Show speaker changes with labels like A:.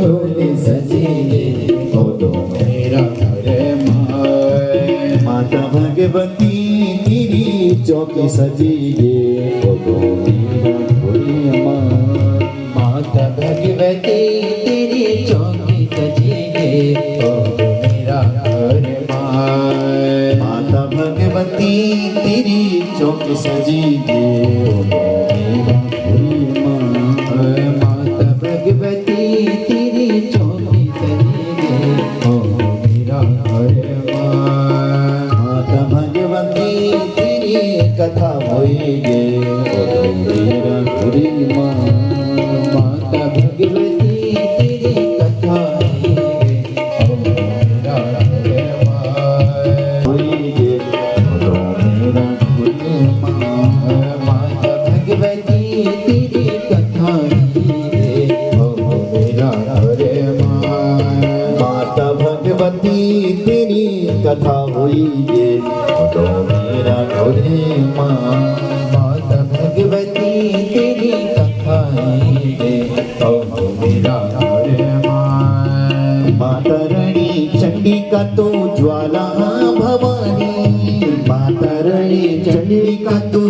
A: चोली सजी हो तो मेरा घर माए।
B: माता भगवती तेरी चौकी सजी हो तो मेरा घोड़ी माँ।
A: माता भगवती तेरी चौकी सजी हो तो मेरा घर माए।
B: माता भगवती तेरी चौकी सजी हो तो मेरा घोड़ी माँ।
A: माता भगवती तेरी चौकी सजी हो मेरा घर माए।
B: माता भगवती तेरी कथा होई गे हो तो मेरा घोड़ी माँ।
A: माता भगवती तेरी कथा हो मेरा घर माए।
B: होई गे हो तो मेरा घोड़ी माँ।
A: माता भगवती तेरी कथा हो मेरा घर माए।
B: माता भगवती तेरी कथा हुई गे तो मेरा घोड़े माँ।
A: माता भगवती तेरी कथा हो मेरा घर माए।
B: माता रणी चंडिका तो ज्वाला भवानी। माता रणी चंडिका तो